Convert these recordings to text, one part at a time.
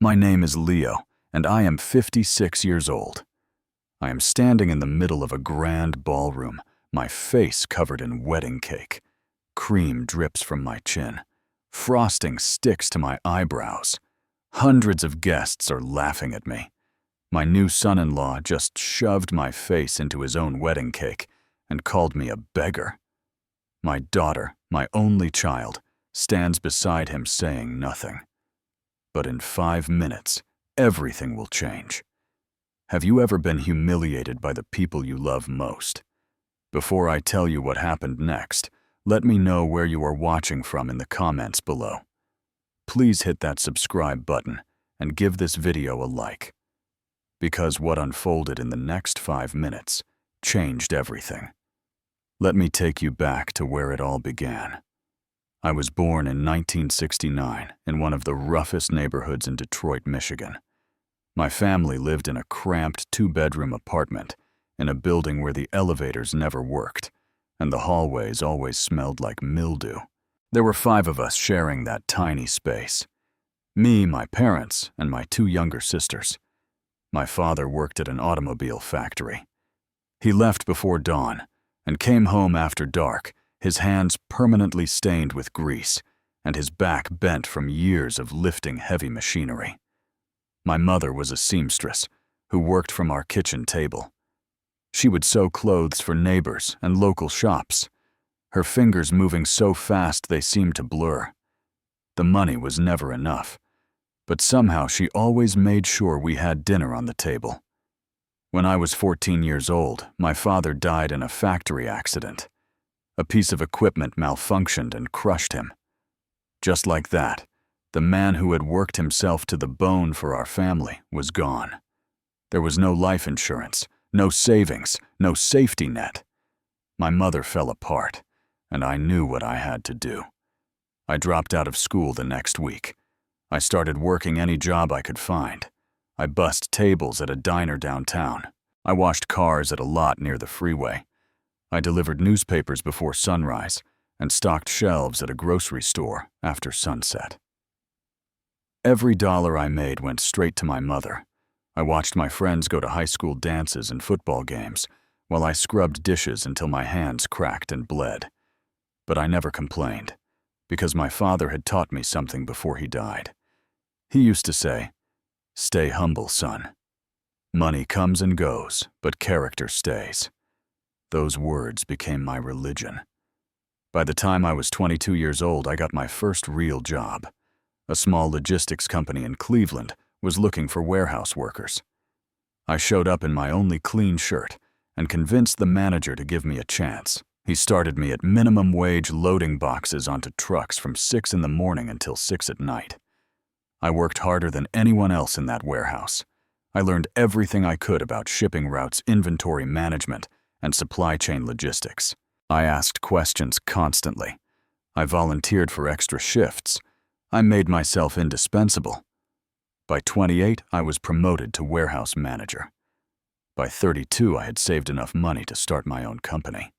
My name is Leo, and I am 56 years old. I am standing in the middle of a grand ballroom, my face covered in wedding cake. Cream drips from my chin. Frosting sticks to my eyebrows. Hundreds of guests are laughing at me. My new son-in-law just shoved my face into his own wedding cake and called me a beggar. My daughter, my only child, stands beside him saying nothing. But in 5 minutes, everything will change. Have you ever been humiliated by the people you love most? Before I tell you what happened next, let me know where you are watching from in the comments below. Please hit that subscribe button and give this video a like. Because what unfolded in the next 5 minutes changed everything. Let me take you back to where it all began. I was born in 1969 in one of the roughest neighborhoods in Detroit, Michigan. My family lived in a cramped 2-bedroom apartment in a building where the elevators never worked, and the hallways always smelled like mildew. There were 5 of us sharing that tiny space. Me, my parents, and my 2 younger sisters. My father worked at an automobile factory. He left before dawn and came home after dark, his hands permanently stained with grease and his back bent from years of lifting heavy machinery. My mother was a seamstress who worked from our kitchen table. She would sew clothes for neighbors and local shops, her fingers moving so fast they seemed to blur. The money was never enough, but somehow she always made sure we had dinner on the table. When I was 14 years old, my father died in a factory accident. A piece of equipment malfunctioned and crushed him. Just like that, the man who had worked himself to the bone for our family was gone. There was no life insurance, no savings, no safety net. My mother fell apart, and I knew what I had to do. I dropped out of school the next week. I started working any job I could find. I bussed tables at a diner downtown. I washed cars at a lot near the freeway. I delivered newspapers before sunrise and stocked shelves at a grocery store after sunset. Every dollar I made went straight to my mother. I watched my friends go to high school dances and football games while I scrubbed dishes until my hands cracked and bled. But I never complained, because my father had taught me something before he died. He used to say, "Stay humble, son. Money comes and goes, but character stays." Those words became my religion. By the time I was 22 years old, I got my first real job. A small logistics company in Cleveland was looking for warehouse workers. I showed up in my only clean shirt and convinced the manager to give me a chance. He started me at minimum wage loading boxes onto trucks from 6 in the morning until 6 at night. I worked harder than anyone else in that warehouse. I learned everything I could about shipping routes, inventory management, and supply chain logistics. I asked questions constantly. I volunteered for extra shifts. I made myself indispensable. By 28, I was promoted to warehouse manager. By 32, I had saved enough money to start my own company.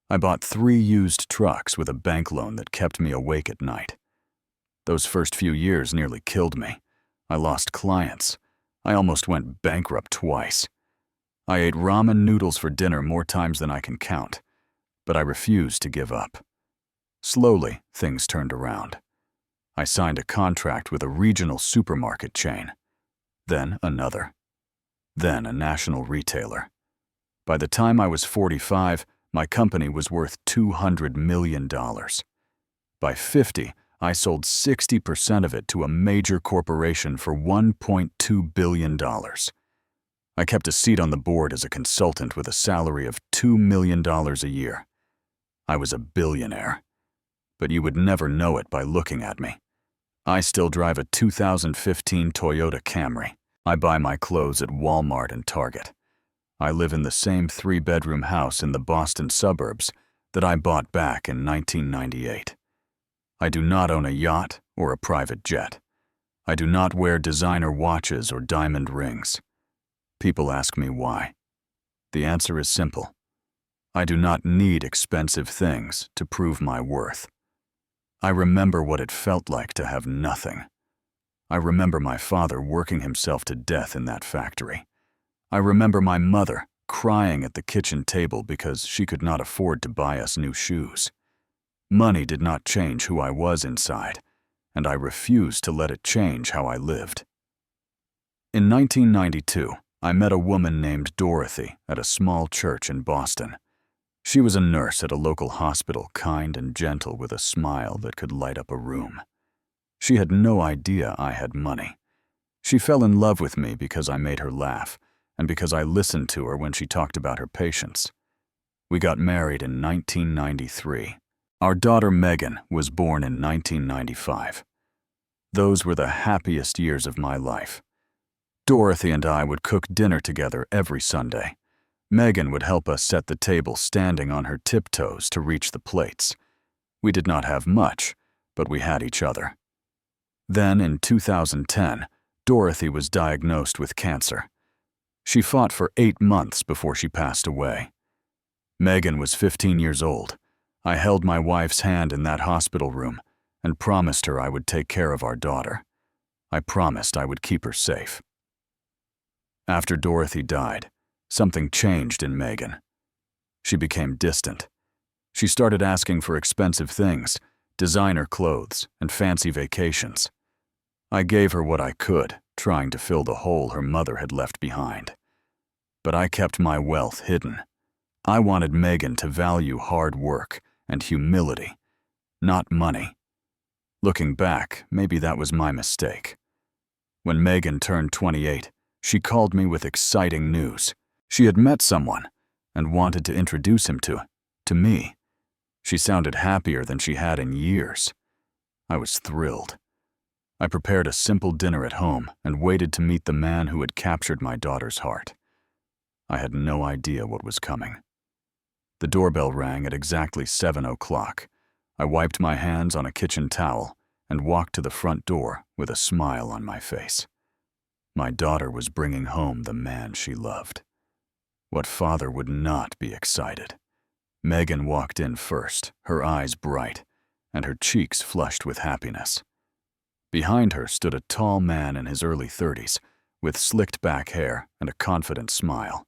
I bought 3 used trucks with a bank loan that kept me awake at night. Those first few years nearly killed me. I lost clients. I almost went bankrupt twice. I ate ramen noodles for dinner more times than I can count, but I refused to give up. Slowly, things turned around. I signed a contract with a regional supermarket chain, then another, then a national retailer. By the time I was 45, my company was worth $200 million. By 50, I sold 60% of it to a major corporation for $1.2 billion. I kept a seat on the board as a consultant with a salary of $2 million a year. I was a billionaire, but you would never know it by looking at me. I still drive a 2015 Toyota Camry. I buy my clothes at Walmart and Target. I live in the same 3-bedroom house in the Boston suburbs that I bought back in 1998. I do not own a yacht or a private jet. I do not wear designer watches or diamond rings. People ask me why. The answer is simple. I do not need expensive things to prove my worth. I remember what it felt like to have nothing. I remember my father working himself to death in that factory. I remember my mother crying at the kitchen table because she could not afford to buy us new shoes. Money did not change who I was inside, and I refused to let it change how I lived. In 1992, I met a woman named Dorothy at a small church in Boston. She was a nurse at a local hospital, kind and gentle with a smile that could light up a room. She had no idea I had money. She fell in love with me because I made her laugh, and because I listened to her when she talked about her patients. We got married in 1993. Our daughter Megan was born in 1995. Those were the happiest years of my life. Dorothy and I would cook dinner together every Sunday. Megan would help us set the table standing on her tiptoes to reach the plates. We did not have much, but we had each other. Then, in 2010, Dorothy was diagnosed with cancer. She fought for 8 months before she passed away. Megan was 15 years old. I held my wife's hand in that hospital room and promised her I would take care of our daughter. I promised I would keep her safe. After Dorothy died, something changed in Megan. She became distant. She started asking for expensive things, designer clothes, and fancy vacations. I gave her what I could, trying to fill the hole her mother had left behind. But I kept my wealth hidden. I wanted Megan to value hard work and humility, not money. Looking back, maybe that was my mistake. When Megan turned 28, she called me with exciting news. She had met someone and wanted to introduce him to me. She sounded happier than she had in years. I was thrilled. I prepared a simple dinner at home and waited to meet the man who had captured my daughter's heart. I had no idea what was coming. The doorbell rang at exactly 7 o'clock. I wiped my hands on a kitchen towel and walked to the front door with a smile on my face. My daughter was bringing home the man she loved. What father would not be excited? Megan walked in first, her eyes bright, and her cheeks flushed with happiness. Behind her stood a tall man in his early 30s, with slicked back hair and a confident smile.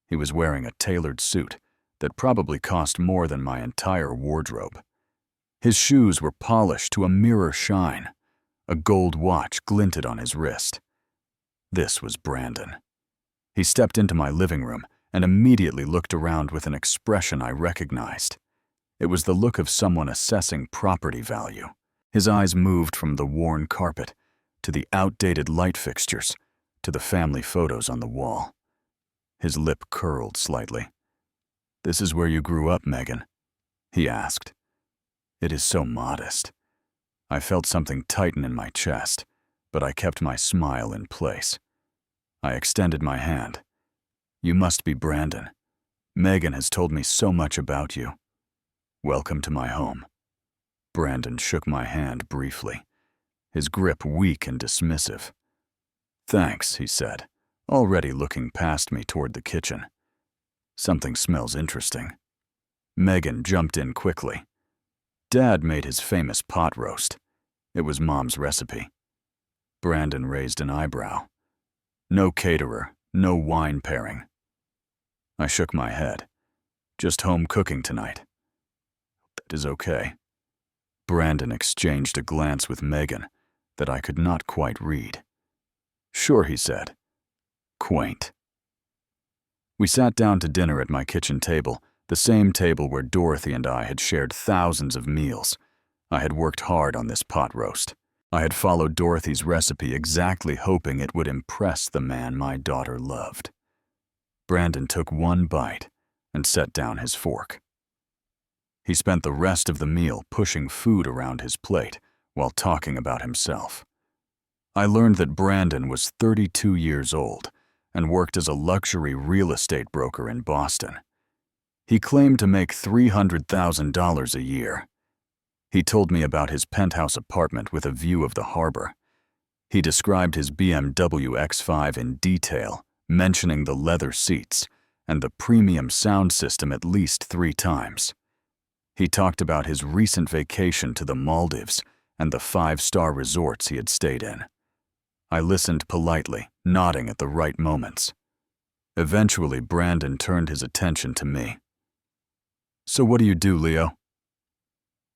He was wearing a tailored suit that probably cost more than my entire wardrobe. His shoes were polished to a mirror shine. A gold watch glinted on his wrist. This was Brandon. He stepped into my living room and immediately looked around with an expression I recognized. It was the look of someone assessing property value. His eyes moved from the worn carpet to the outdated light fixtures to the family photos on the wall. His lip curled slightly. "This is where you grew up, Megan?" he asked. It is so modest. I felt something tighten in my chest, but I kept my smile in place. I extended my hand. "You must be Brandon. Megan has told me so much about you. Welcome to my home." Brandon shook my hand briefly, his grip weak and dismissive. "Thanks," he said, already looking past me toward the kitchen. "Something smells interesting." Megan jumped in quickly. Dad made his famous pot roast. It was Mom's recipe. Brandon raised an eyebrow. "No caterer, no wine pairing." I shook my head. "Just home cooking tonight." "That is okay." Brandon exchanged a glance with Megan that I could not quite read. "Sure," he said. Quaint. We sat down to dinner at my kitchen table, the same table where Dorothy and I had shared thousands of meals. I had worked hard on this pot roast. I had followed Dorothy's recipe exactly hoping it would impress the man my daughter loved. Brandon took one bite and set down his fork. He spent the rest of the meal pushing food around his plate while talking about himself. I learned that Brandon was 32 years old and worked as a luxury real estate broker in Boston. He claimed to make $300,000 a year. He told me about his penthouse apartment with a view of the harbor. He described his BMW X5 in detail, mentioning the leather seats and the premium sound system at least 3 times. He talked about his recent vacation to the Maldives and the 5-star resorts he had stayed in. I listened politely, nodding at the right moments. Eventually, Brandon turned his attention to me. "So what do you do, Leo?"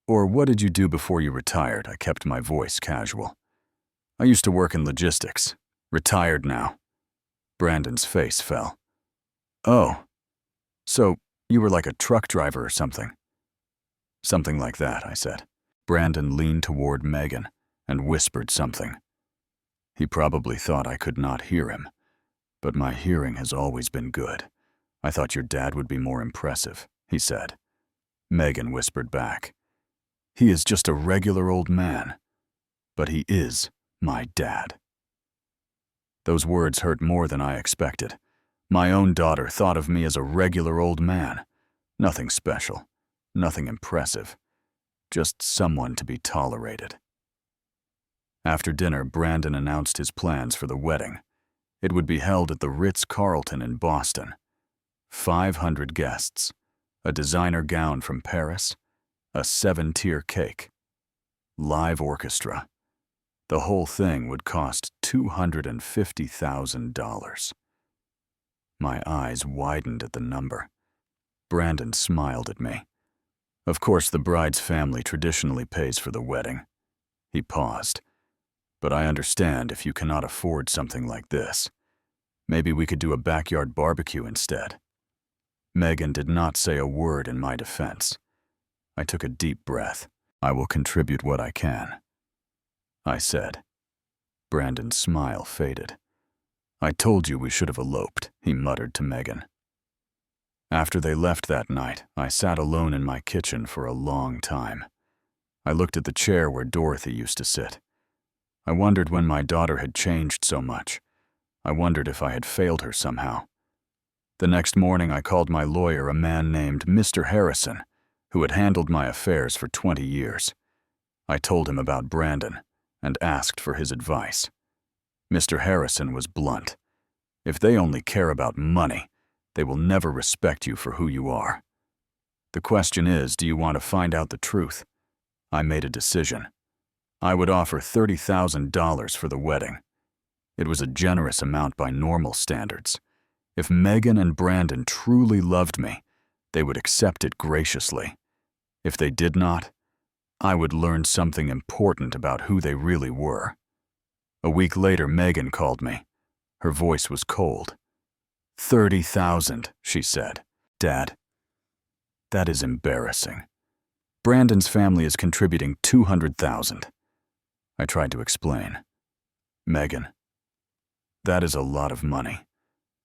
"Or what did you do before you retired?" I kept my voice casual. "I used to work in logistics. Retired now." Brandon's face fell. "Oh, so you were like a truck driver or something?" "Something like that," I said. Brandon leaned toward Megan and whispered something. He probably thought I could not hear him, but my hearing has always been good. "I thought your dad would be more impressive," he said. Megan whispered back, "He is just a regular old man, but he is my dad." Those words hurt more than I expected. My own daughter thought of me as a regular old man. Nothing special, nothing impressive, just someone to be tolerated. After dinner, Brandon announced his plans for the wedding. It would be held at the Ritz-Carlton in Boston. 500 guests, a designer gown from Paris, a 7-tier cake, live orchestra. The whole thing would cost $250,000. My eyes widened at the number. Brandon smiled at me. "Of course, the bride's family traditionally pays for the wedding." He paused. "But I understand if you cannot afford something like this. Maybe we could do a backyard barbecue instead." Megan did not say a word in my defense. I took a deep breath. "I will contribute what I can," I said. Brandon's smile faded. "I told you we should have eloped," he muttered to Megan. After they left that night, I sat alone in my kitchen for a long time. I looked at the chair where Dorothy used to sit. I wondered when my daughter had changed so much. I wondered if I had failed her somehow. The next morning, I called my lawyer, a man named Mr. Harrison, who had handled my affairs for 20 years. I told him about Brandon and asked for his advice. Mr. Harrison was blunt. "If they only care about money, they will never respect you for who you are. The question is, do you want to find out the truth?" I made a decision. I would offer $30,000 for the wedding. It was a generous amount by normal standards. If Megan and Brandon truly loved me, they would accept it graciously. If they did not, I would learn something important about who they really were. A week later, Megan called me. Her voice was cold. "30,000, she said. "Dad, that is embarrassing. Brandon's family is contributing 200,000. I tried to explain. "Megan, that is a lot of money.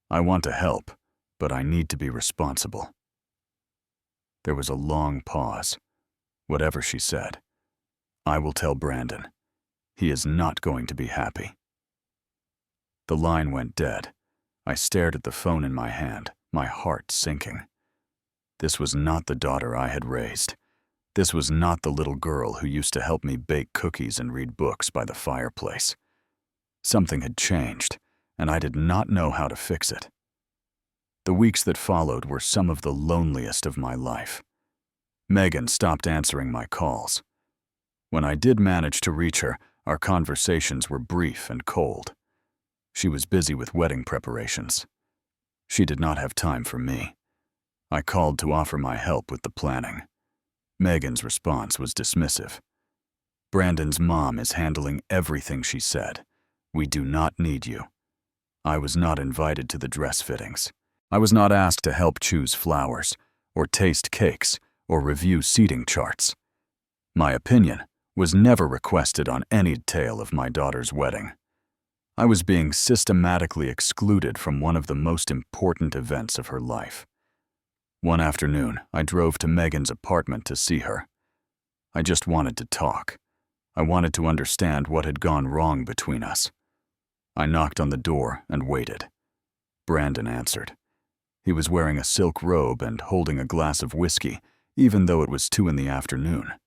I want to help, but I need to be responsible." There was a long pause. Whatever she said, "I will tell Brandon. He is not going to be happy." The line went dead. I stared at the phone in my hand, my heart sinking. This was not the daughter I had raised. This was not the little girl who used to help me bake cookies and read books by the fireplace. Something had changed, and I did not know how to fix it. The weeks that followed were some of the loneliest of my life. Megan stopped answering my calls. When I did manage to reach her, our conversations were brief and cold. She was busy with wedding preparations. She did not have time for me. I called to offer my help with the planning. Megan's response was dismissive. "Brandon's mom is handling everything," she said. "We do not need you." I was not invited to the dress fittings. I was not asked to help choose flowers, or taste cakes, or review seating charts. My opinion was never requested on any detail of my daughter's wedding. I was being systematically excluded from one of the most important events of her life. One afternoon, I drove to Megan's apartment to see her. I just wanted to talk. I wanted to understand what had gone wrong between us. I knocked on the door and waited. Brandon answered. He was wearing a silk robe and holding a glass of whiskey, even though it was 2 in the afternoon.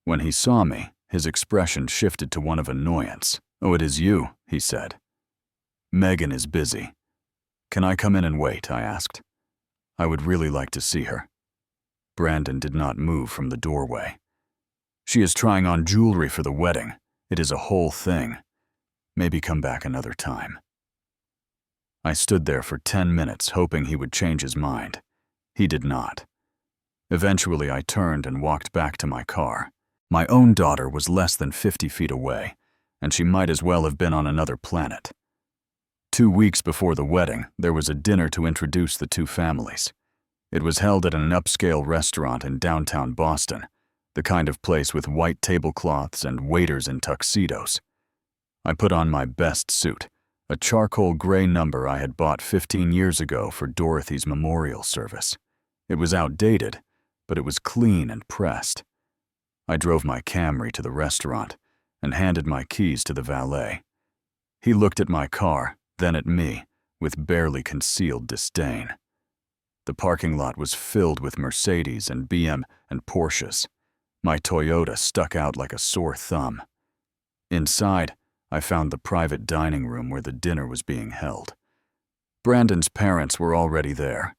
When he saw me, his expression shifted to one of annoyance. "Oh, it is you," he said. "Megan is busy." "Can I come in and wait?" I asked. I would really like to see her. Brandon did not move from the doorway. "She is trying on jewelry for the wedding. It is a whole thing." Maybe come back another time. I stood there for 10 minutes, hoping he would change his mind. He did not. Eventually, I turned and walked back to my car. My own daughter was less than 50 feet away, and she might as well have been on another planet. 2 weeks before the wedding, there was a dinner to introduce the two families. It was held at an upscale restaurant in downtown Boston, the kind of place with white tablecloths and waiters in tuxedos. I put on my best suit, a charcoal gray number I had bought 15 years ago for Dorothy's memorial service. It was outdated, but it was clean and pressed. I drove my Camry to the restaurant and handed my keys to the valet. He looked at my car, then at me, with barely concealed disdain. The parking lot was filled with Mercedes and BM and Porsches. My Toyota stuck out like a sore thumb. Inside, I found the private dining room where the dinner was being held. Brandon's parents were already there.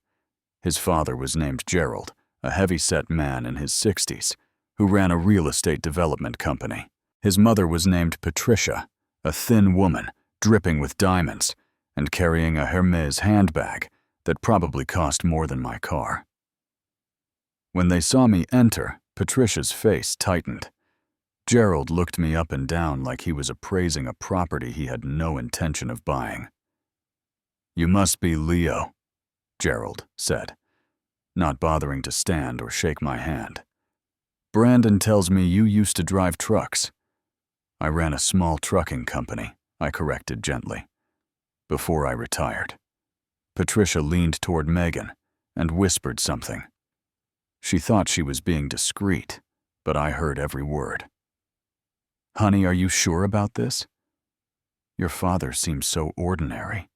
His father was named Gerald, a heavy-set man in his 60s, who ran a real estate development company. His mother was named Patricia, a thin woman, dripping with diamonds, and carrying a Hermes handbag that probably cost more than my car. When they saw me enter, Patricia's face tightened. Gerald looked me up and down like he was appraising a property he had no intention of buying. "You must be Leo," Gerald said, not bothering to stand or shake my hand. "Brandon tells me you used to drive trucks." "I ran a small trucking company," I corrected gently, "before I retired." Patricia leaned toward Megan and whispered something. She thought she was being discreet, but I heard every word. "Honey, are you sure about this? Your father seems so ordinary."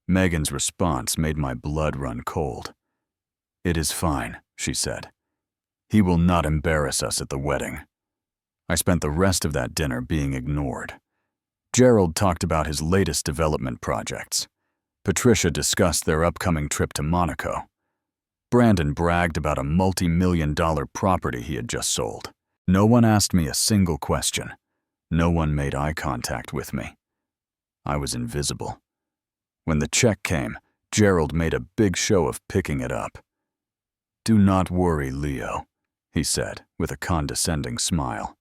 Megan's response made my blood run cold. "It is fine," she said. "He will not embarrass us at the wedding." I spent the rest of that dinner being ignored. Gerald talked about his latest development projects. Patricia discussed their upcoming trip to Monaco. Brandon bragged about a multi-million-dollar property he had just sold. No one asked me a single question. No one made eye contact with me. I was invisible. When the check came, Gerald made a big show of picking it up. "Do not worry, Leo," he said with a condescending smile.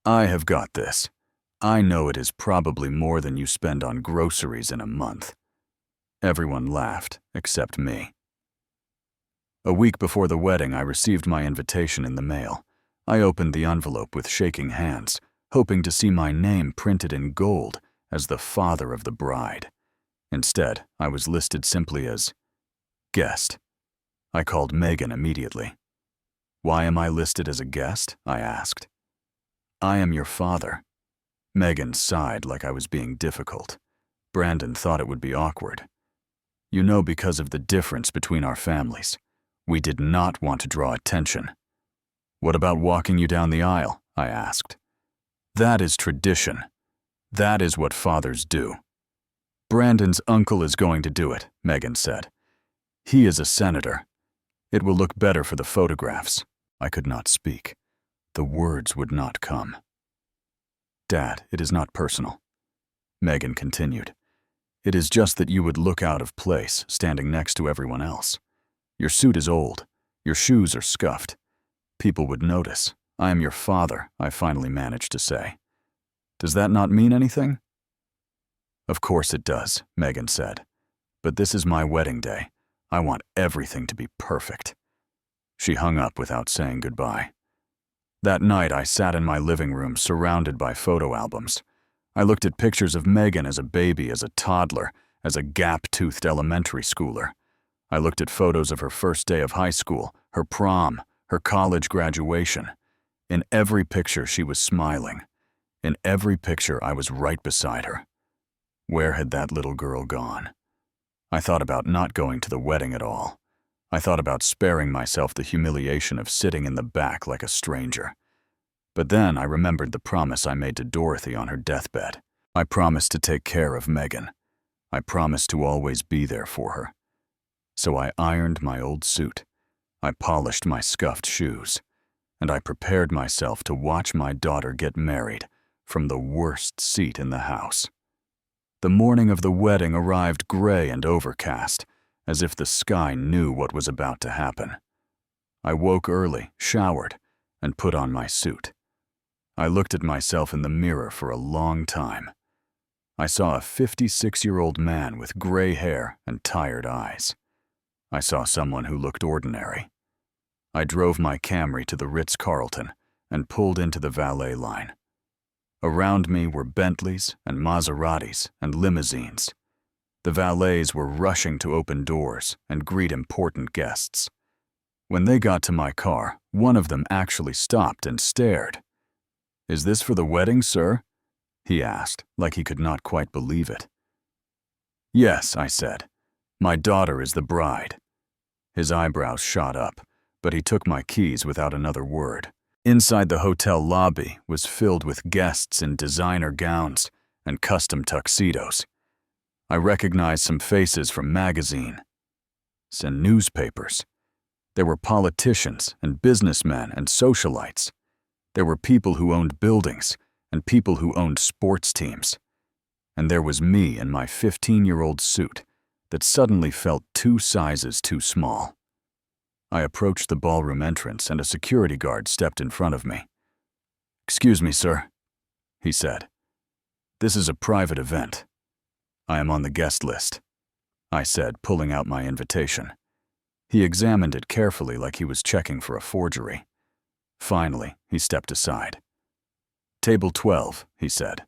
"I have got this. I know it is probably more than you spend on groceries in a month." Everyone laughed, except me. A week before the wedding, I received my invitation in the mail. I opened the envelope with shaking hands, hoping to see my name printed in gold as the father of the bride. Instead, I was listed simply as guest. I called Megan immediately. "Why am I listed as a guest?" I asked. "I am your father." Megan sighed like I was being difficult. Brandon thought it would be awkward. "You know, because of the difference between our families. We did not want to draw attention." "What about walking you down the aisle?" I asked. "That is tradition. That is what fathers do." "Brandon's uncle is going to do it," Megan said. "He is a senator. It will look better for the photographs." I could not speak. The words would not come. "Dad, it is not personal," Megan continued. "It is just that you would look out of place, standing next to everyone else. Your suit is old. Your shoes are scuffed. People would notice. I am your father," I finally managed to say. "Does that not mean anything?" "Of course it does," Megan said. "But this is my wedding day. I want everything to be perfect." She hung up without saying goodbye. That night, I sat in my living room surrounded by photo albums. I looked at pictures of Megan as a baby, as a toddler, as a gap-toothed elementary schooler. I looked at photos of her first day of high school, her prom, her college graduation. In every picture, she was smiling. In every picture, I was right beside her. Where had that little girl gone? I thought about not going to the wedding at all. I thought about sparing myself the humiliation of sitting in the back like a stranger. But then I remembered the promise I made to Dorothy on her deathbed. I promised to take care of Megan. I promised to always be there for her. So I ironed my old suit. I polished my scuffed shoes. And I prepared myself to watch my daughter get married from the worst seat in the house. The morning of the wedding arrived gray and overcast, as if the sky knew what was about to happen. I woke early, showered, and put on my suit. I looked at myself in the mirror for a long time. I saw a 56-year-old man with gray hair and tired eyes. I saw someone who looked ordinary. I drove my Camry to the Ritz-Carlton and pulled into the valet line. Around me were Bentleys and Maseratis and limousines. The valets were rushing to open doors and greet important guests. When they got to my car, one of them actually stopped and stared. "Is this for the wedding, sir?" he asked, like he could not quite believe it. "Yes," I said. "My daughter is the bride." His eyebrows shot up, but he took my keys without another word. Inside the hotel lobby was filled with guests in designer gowns and custom tuxedos. I recognized some faces from magazines and newspapers. There were politicians and businessmen and socialites. There were people who owned buildings and people who owned sports teams. And there was me in my 15-year-old suit that suddenly felt 2 sizes too small. I approached the ballroom entrance and a security guard stepped in front of me. "Excuse me, sir," he said. "This is a private event. I am on the guest list," I said, pulling out my invitation. He examined it carefully like he was checking for a forgery. Finally, he stepped aside. "Table 12, he said.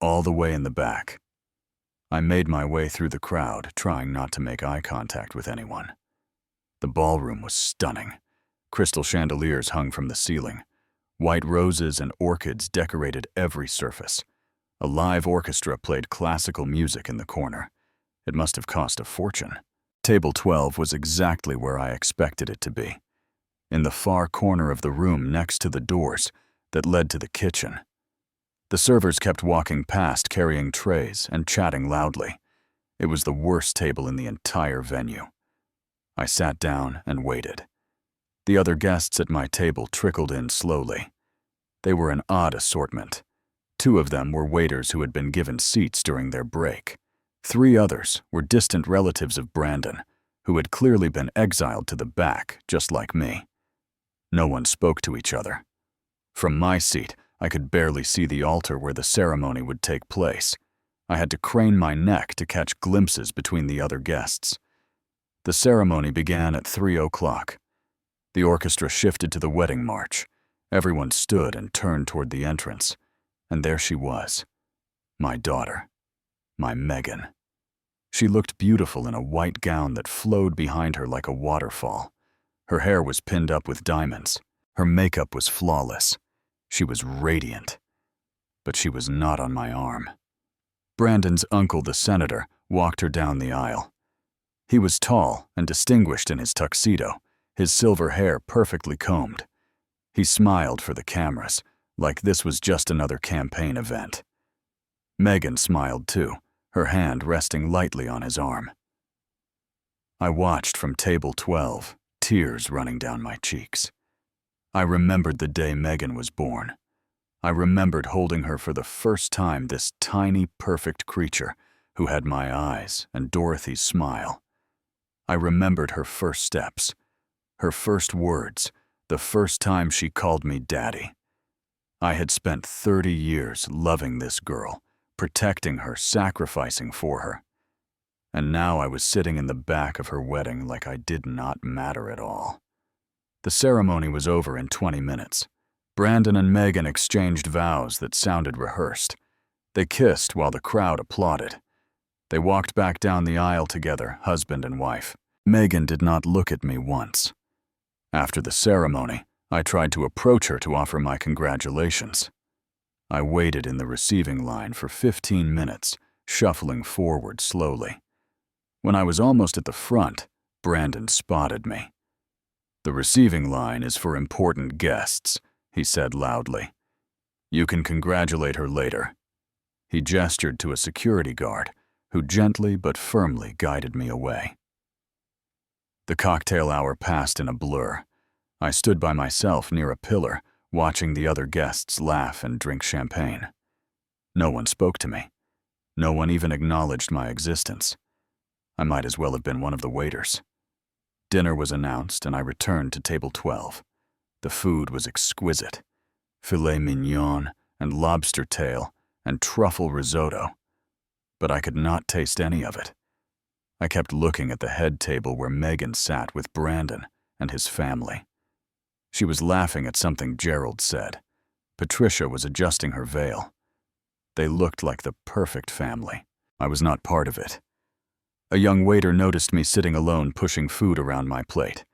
"All the way in the back." I made my way through the crowd, trying not to make eye contact with anyone. The ballroom was stunning. Crystal chandeliers hung from the ceiling. White roses and orchids decorated every surface. A live orchestra played classical music in the corner. It must have cost a fortune. Table 12 was exactly where I expected it to be, in the far corner of the room next to the doors that led to the kitchen. The servers kept walking past carrying trays and chatting loudly. It was the worst table in the entire venue. I sat down and waited. The other guests at my table trickled in slowly. They were an odd assortment. 2 of them were waiters who had been given seats during their break. 3 others were distant relatives of Brandon, who had clearly been exiled to the back, just like me. No one spoke to each other. From my seat, I could barely see the altar where the ceremony would take place. I had to crane my neck to catch glimpses between the other guests. The ceremony began at 3 o'clock. The orchestra shifted to the wedding march. Everyone stood and turned toward the entrance. And there she was, my daughter, my Megan. She looked beautiful in a white gown that flowed behind her like a waterfall. Her hair was pinned up with diamonds. Her makeup was flawless. She was radiant. But she was not on my arm. Brandon's uncle, the senator, walked her down the aisle. He was tall and distinguished in his tuxedo, his silver hair perfectly combed. He smiled for the cameras, like this was just another campaign event. Megan smiled too, her hand resting lightly on his arm. I watched from table 12, tears running down my cheeks. I remembered the day Megan was born. I remembered holding her for the first time, this tiny, perfect creature who had my eyes and Dorothy's smile. I remembered her first steps, her first words, the first time she called me Daddy. I had spent 30 years loving this girl, protecting her, sacrificing for her. And now I was sitting in the back of her wedding like I did not matter at all. The ceremony was over in 20 minutes. Brandon and Megan exchanged vows that sounded rehearsed. They kissed while the crowd applauded. They walked back down the aisle together, husband and wife. Megan did not look at me once. After the ceremony, I tried to approach her to offer my congratulations. I waited in the receiving line for 15 minutes, shuffling forward slowly. When I was almost at the front, Brandon spotted me. "The receiving line is for important guests," he said loudly. "You can congratulate her later." He gestured to a security guard, who gently but firmly guided me away. The cocktail hour passed in a blur. I stood by myself near a pillar, watching the other guests laugh and drink champagne. No one spoke to me. No one even acknowledged my existence. I might as well have been one of the waiters. Dinner was announced, and I returned to table 12. The food was exquisite. Filet mignon and lobster tail and truffle risotto. But I could not taste any of it. I kept looking at the head table where Megan sat with Brandon and his family. She was laughing at something Gerald said. Patricia was adjusting her veil. They looked like the perfect family. I was not part of it. A young waiter noticed me sitting alone pushing food around my plate.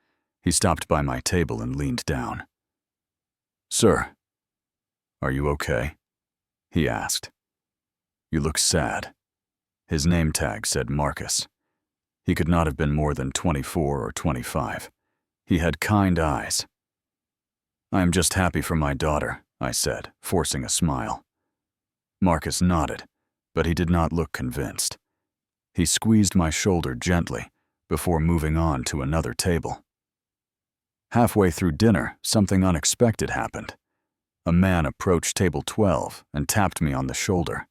He stopped by my table and leaned down. "Sir, are you okay?" he asked. "You look sad." His name tag said Marcus. He could not have been more than 24 or 25. He had kind eyes. "I am just happy for my daughter," I said, forcing a smile. Marcus nodded, but he did not look convinced. He squeezed my shoulder gently before moving on to another table. Halfway through dinner, something unexpected happened. A man approached table 12 and tapped me on the shoulder.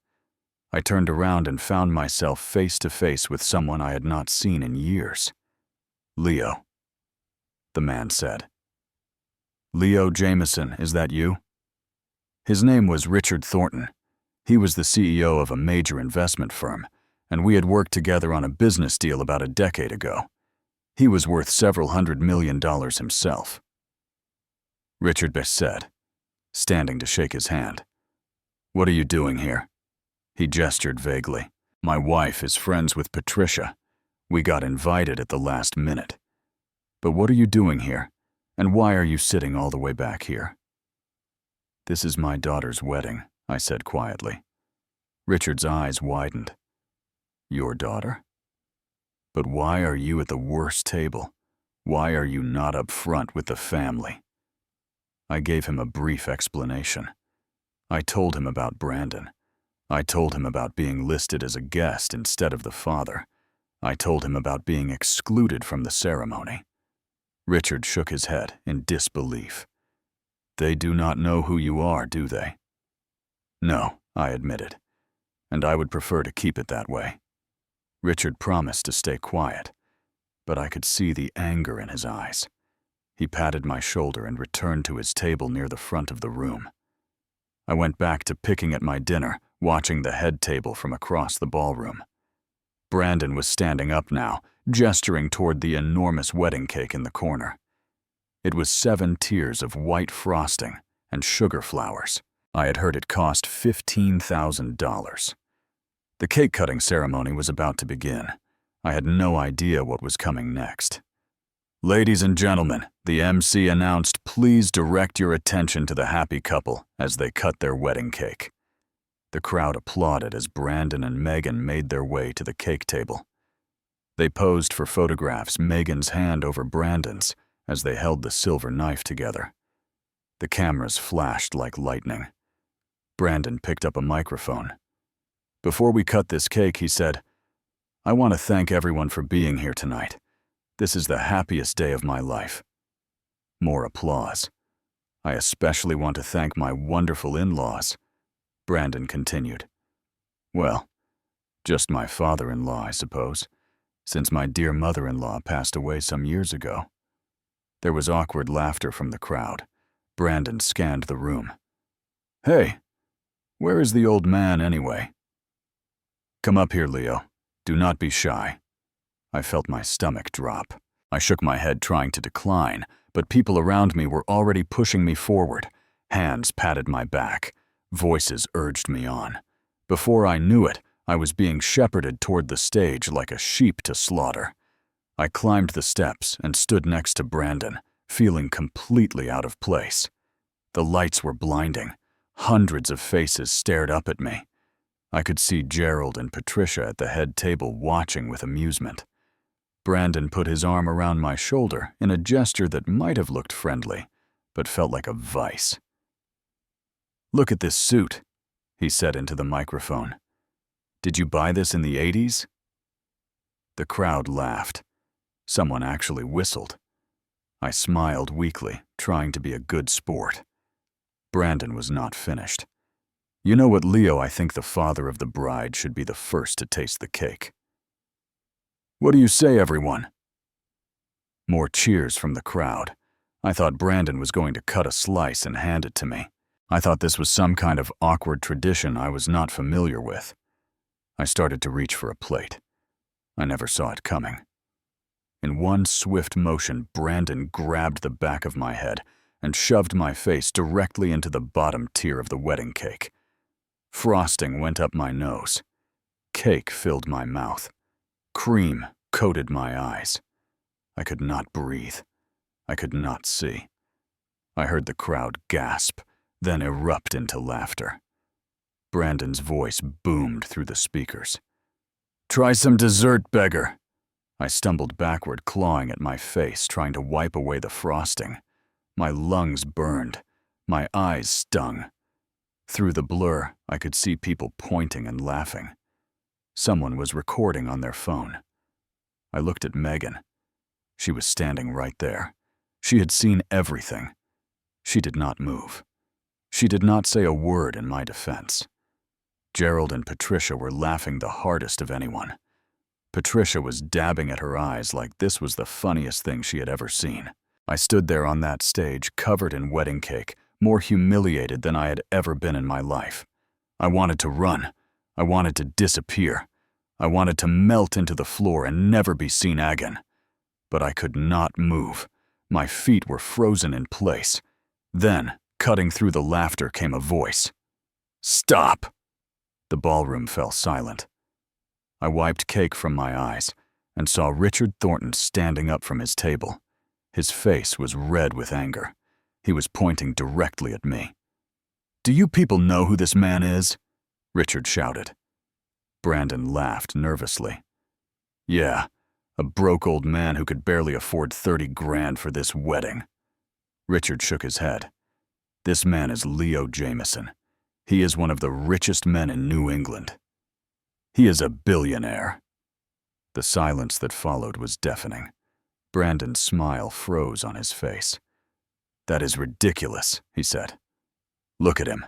I turned around and found myself face to face with someone I had not seen in years. "Leo," the man said. "Leo Jameson, is that you?" His name was Richard Thornton. He was the CEO of a major investment firm, and we had worked together on a business deal about a decade ago. He was worth several $100 million himself. Richard said, standing to shake his hand. "What are you doing here?" He gestured vaguely. "My wife is friends with Patricia. We got invited at the last minute. But what are you doing here, and why are you sitting all the way back here?" "This is my daughter's wedding," I said quietly. Richard's eyes widened. "Your daughter? But why are you at the worst table? Why are you not up front with the family?" I gave him a brief explanation. I told him about Brandon. I told him about being listed as a guest instead of the father. I told him about being excluded from the ceremony. Richard shook his head in disbelief. "They do not know who you are, do they?" "No," I admitted, "and I would prefer to keep it that way." Richard promised to stay quiet, but I could see the anger in his eyes. He patted my shoulder and returned to his table near the front of the room. I went back to picking at my dinner, watching the head table from across the ballroom. Brandon was standing up now, gesturing toward the enormous wedding cake in the corner. It was 7 tiers of white frosting and sugar flowers. I had heard it cost $15,000. The cake-cutting ceremony was about to begin. I had no idea what was coming next. "Ladies and gentlemen," the MC announced, "please direct your attention to the happy couple as they cut their wedding cake." The crowd applauded as Brandon and Megan made their way to the cake table. They posed for photographs, Megan's hand over Brandon's, as they held the silver knife together. The cameras flashed like lightning. Brandon picked up a microphone. "Before we cut this cake," he said, "I want to thank everyone for being here tonight. This is the happiest day of my life." More applause. "I especially want to thank my wonderful in-laws," Brandon continued. "Well, just my father-in-law, I suppose, since my dear mother-in-law passed away some years ago." There was awkward laughter from the crowd. Brandon scanned the room. "Hey, where is the old man anyway?" "Come up here, Leo. Do not be shy." I felt my stomach drop. I shook my head trying to decline, but people around me were already pushing me forward. Hands patted my back. Voices urged me on. Before I knew it, I was being shepherded toward the stage like a sheep to slaughter. I climbed the steps and stood next to Brandon, feeling completely out of place. The lights were blinding. Hundreds of faces stared up at me. I could see Gerald and Patricia at the head table watching with amusement. Brandon put his arm around my shoulder in a gesture that might have looked friendly, but felt like a vice. "Look at this suit," he said into the microphone. "Did you buy this in the 80s? The crowd laughed. Someone actually whistled. I smiled weakly, trying to be a good sport. Brandon was not finished. "You know what, Leo, I think the father of the bride should be the first to taste the cake." "What do you say, everyone?" More cheers from the crowd. I thought Brandon was going to cut a slice and hand it to me. I thought this was some kind of awkward tradition I was not familiar with. I started to reach for a plate. I never saw it coming. In one swift motion, Brandon grabbed the back of my head and shoved my face directly into the bottom tier of the wedding cake. Frosting went up my nose. Cake filled my mouth. Cream coated my eyes. I could not breathe. I could not see. I heard the crowd gasp, then erupt into laughter. Brandon's voice boomed through the speakers. "Try some dessert, beggar." I stumbled backward, clawing at my face, trying to wipe away the frosting. My lungs burned. My eyes stung. Through the blur, I could see people pointing and laughing. Someone was recording on their phone. I looked at Megan. She was standing right there. She had seen everything. She did not move. She did not say a word in my defense. Gerald and Patricia were laughing the hardest of anyone. Patricia was dabbing at her eyes like this was the funniest thing she had ever seen. I stood there on that stage, covered in wedding cake, more humiliated than I had ever been in my life. I wanted to run. I wanted to disappear. I wanted to melt into the floor and never be seen again. But I could not move. My feet were frozen in place. Then, cutting through the laughter, came a voice. "Stop!" The ballroom fell silent. I wiped cake from my eyes and saw Richard Thornton standing up from his table. His face was red with anger. He was pointing directly at me. "Do you people know who this man is?" Richard shouted. Brandon laughed nervously. "Yeah, a broke old man who could barely afford 30 grand for this wedding." Richard shook his head. "This man is Leo Jameson. He is one of the richest men in New England. He is a billionaire." The silence that followed was deafening. Brandon's smile froze on his face. "That is ridiculous," he said. "Look at him."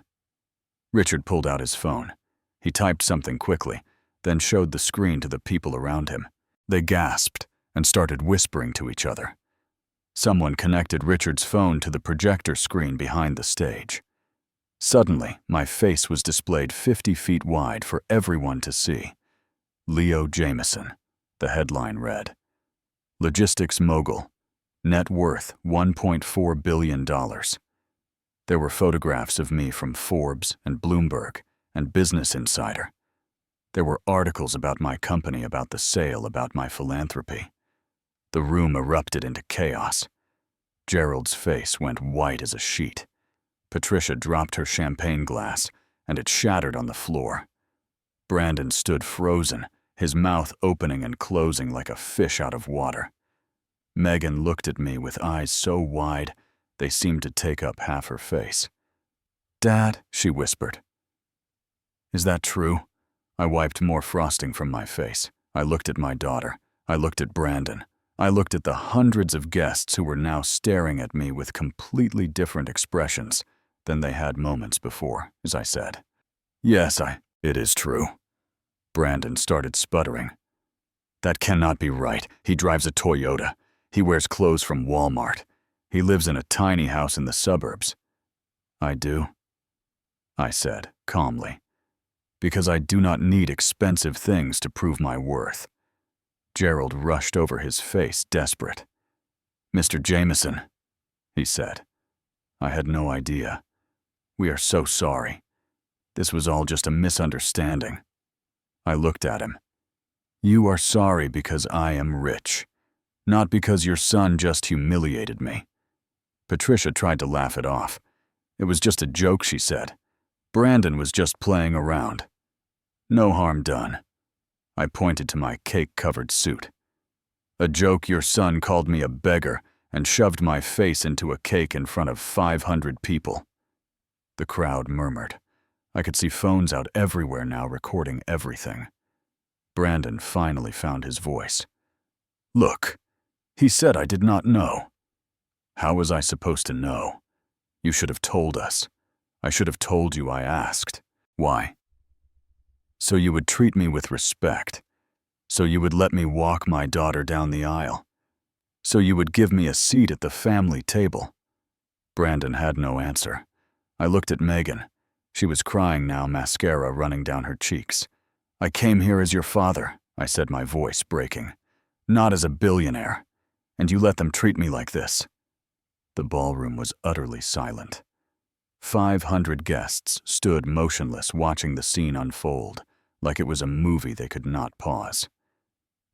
Richard pulled out his phone. He typed something quickly, then showed the screen to the people around him. They gasped and started whispering to each other. Someone connected Richard's phone to the projector screen behind the stage. Suddenly, my face was displayed 50 feet wide for everyone to see. Leo Jameson, the headline read. Logistics mogul, net worth $1.4 billion. There were photographs of me from Forbes and Bloomberg and Business Insider. There were articles about my company, about the sale, about my philanthropy. The room erupted into chaos. Gerald's face went white as a sheet. Patricia dropped her champagne glass, and it shattered on the floor. Brandon stood frozen, his mouth opening and closing like a fish out of water. Megan looked at me with eyes so wide, they seemed to take up half her face. "Dad," she whispered. "Is that true?" I wiped more frosting from my face. I looked at my daughter. I looked at Brandon. I looked at the hundreds of guests who were now staring at me with completely different expressions than they had moments before, as I said, "Yes, it is true." Brandon started sputtering. "That cannot be right. He drives a Toyota. He wears clothes from Walmart. He lives in a tiny house in the suburbs." "I do," I said calmly, "because I do not need expensive things to prove my worth." Gerald rushed over his face, desperate. "Mr. Jameson," he said. "I had no idea. We are so sorry. This was all just a misunderstanding." I looked at him. "You are sorry because I am rich, not because your son just humiliated me." Patricia tried to laugh it off. "It was just a joke," she said. "Brandon was just playing around. No harm done." I pointed to my cake-covered suit. "A joke your son called me a beggar and shoved my face into a cake in front of 500 people. The crowd murmured. I could see phones out everywhere now recording everything. Brandon finally found his voice. "Look, he said I did not know." "How was I supposed to know? You should have told us." I should have told you I asked. Why? So you would treat me with respect. So you would let me walk my daughter down the aisle. So you would give me a seat at the family table. Brandon had no answer. I looked at Megan. She was crying now, mascara running down her cheeks. I came here as your father, I said, my voice breaking. Not as a billionaire. And you let them treat me like this. The ballroom was utterly silent. 500 guests stood motionless, watching the scene unfold, like it was a movie they could not pause.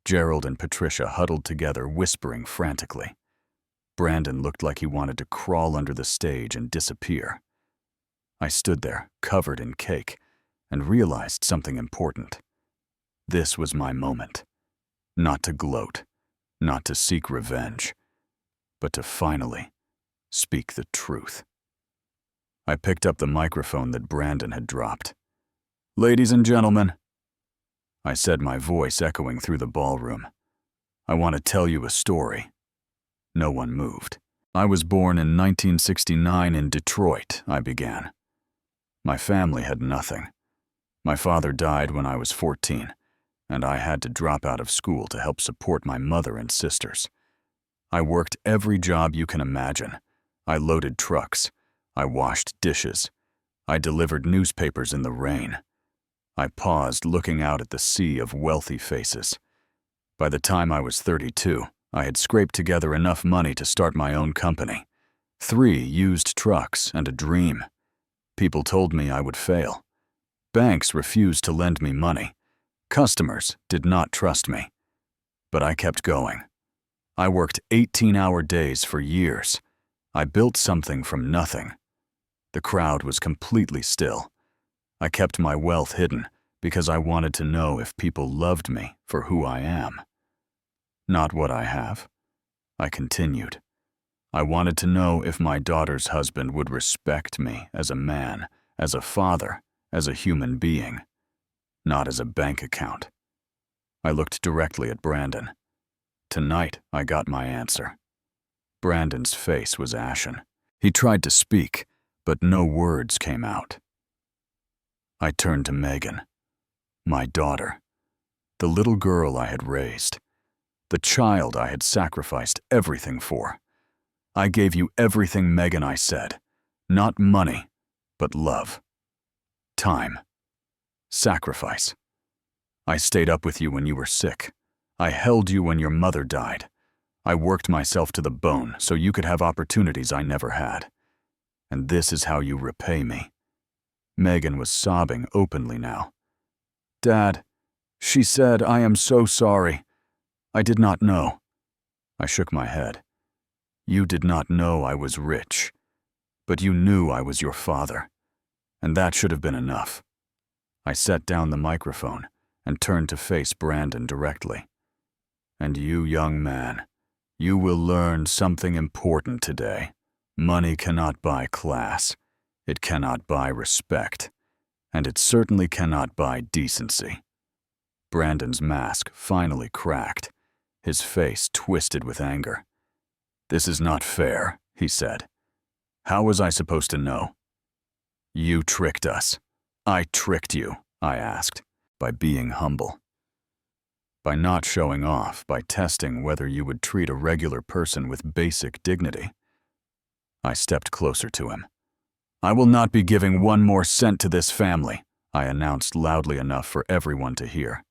Gerald and Patricia huddled together, whispering frantically. Brandon looked like he wanted to crawl under the stage and disappear. I stood there, covered in cake, and realized something important. This was my moment. Not to gloat, not to seek revenge, but to finally speak the truth. I picked up the microphone that Brandon had dropped. Ladies and gentlemen, I said, my voice echoing through the ballroom, I want to tell you a story. No one moved. I was born in 1969 in Detroit, I began. My family had nothing. My father died when I was 14, and I had to drop out of school to help support my mother and sisters. I worked every job you can imagine. I loaded trucks. I washed dishes. I delivered newspapers in the rain. I paused, looking out at the sea of wealthy faces. By the time I was 32, I had scraped together enough money to start my own company. 3 used trucks and a dream. People told me I would fail. Banks refused to lend me money. Customers did not trust me. But I kept going. I worked 18-hour days for years. I built something from nothing. The crowd was completely still. I kept my wealth hidden because I wanted to know if people loved me for who I am. Not what I have. I continued. I wanted to know if my daughter's husband would respect me as a man, as a father, as a human being, not as a bank account. I looked directly at Brandon. Tonight, I got my answer. Brandon's face was ashen. He tried to speak, but no words came out. I turned to Megan, my daughter, the little girl I had raised, the child I had sacrificed everything for. I gave you everything, Megan, I said. Not money, but love. Time. Sacrifice. I stayed up with you when you were sick. I held you when your mother died. I worked myself to the bone so you could have opportunities I never had. And this is how you repay me. Megan was sobbing openly now. Dad, she said, I am so sorry. I did not know. I shook my head. You did not know I was rich, but you knew I was your father, and that should have been enough. I set down the microphone and turned to face Brandon directly. And you, young man, you will learn something important today. Money cannot buy class. It cannot buy respect. And it certainly cannot buy decency. Brandon's mask finally cracked. His face twisted with anger. This is not fair, he said. How was I supposed to know? You tricked us. I tricked you, I asked, by being humble. By not showing off, by testing whether you would treat a regular person with basic dignity. I stepped closer to him. I will not be giving 1 more cent to this family, I announced loudly enough for everyone to hear.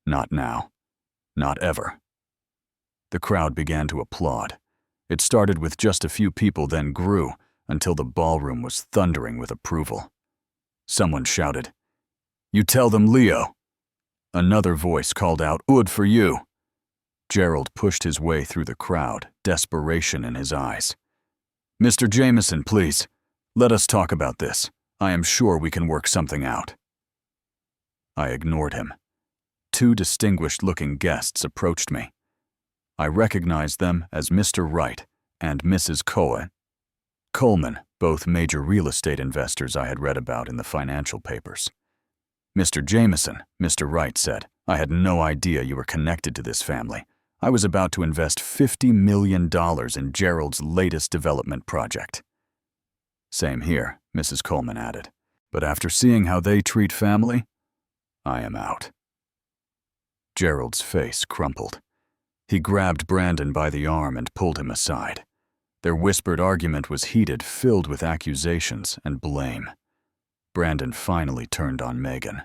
Not now. Not ever. The crowd began to applaud. It started with just a few people, then grew until the ballroom was thundering with approval. Someone shouted, You tell them, Leo. Another voice called out, Ood for you. Gerald pushed his way through the crowd, desperation in his eyes. Mr. Jameson, please, let us talk about this. I am sure we can work something out. I ignored him. 2 distinguished-looking guests approached me. I recognized them as Mr. Wright and Mrs. Coleman, both major real estate investors I had read about in the financial papers. Mr. Jameson, Mr. Wright said, I had no idea you were connected to this family. I was about to invest $50 million in Gerald's latest development project. Same here, Mrs. Coleman added. But after seeing how they treat family, I am out. Gerald's face crumpled. He grabbed Brandon by the arm and pulled him aside. Their whispered argument was heated, filled with accusations and blame. Brandon finally turned on Megan.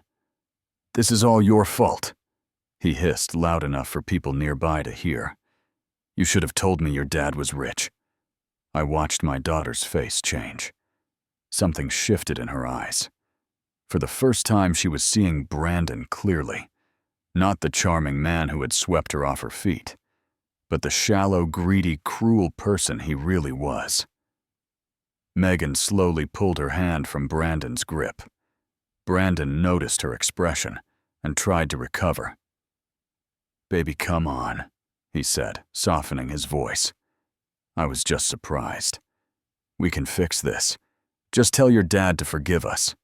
"This is all your fault," he hissed loud enough for people nearby to hear. "You should have told me your dad was rich." I watched my daughter's face change. Something shifted in her eyes. For the first time, she was seeing Brandon clearly. Not the charming man who had swept her off her feet, but the shallow, greedy, cruel person he really was. Megan slowly pulled her hand from Brandon's grip. Brandon noticed her expression and tried to recover. "Baby, come on," he said, softening his voice. "I was just surprised. We can fix this. Just tell your dad to forgive us."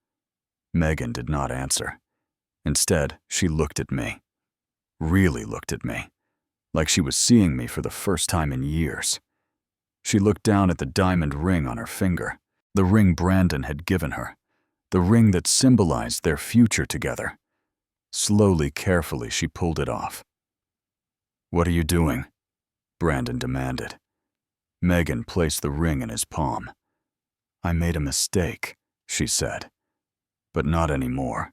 Megan did not answer. Instead, she looked at me. Really looked at me. Like she was seeing me for the first time in years. She looked down at the diamond ring on her finger, the ring Brandon had given her, the ring that symbolized their future together. Slowly, carefully, she pulled it off. "What are you doing?" Brandon demanded. Megan placed the ring in his palm. "I made a mistake," she said. "But not anymore."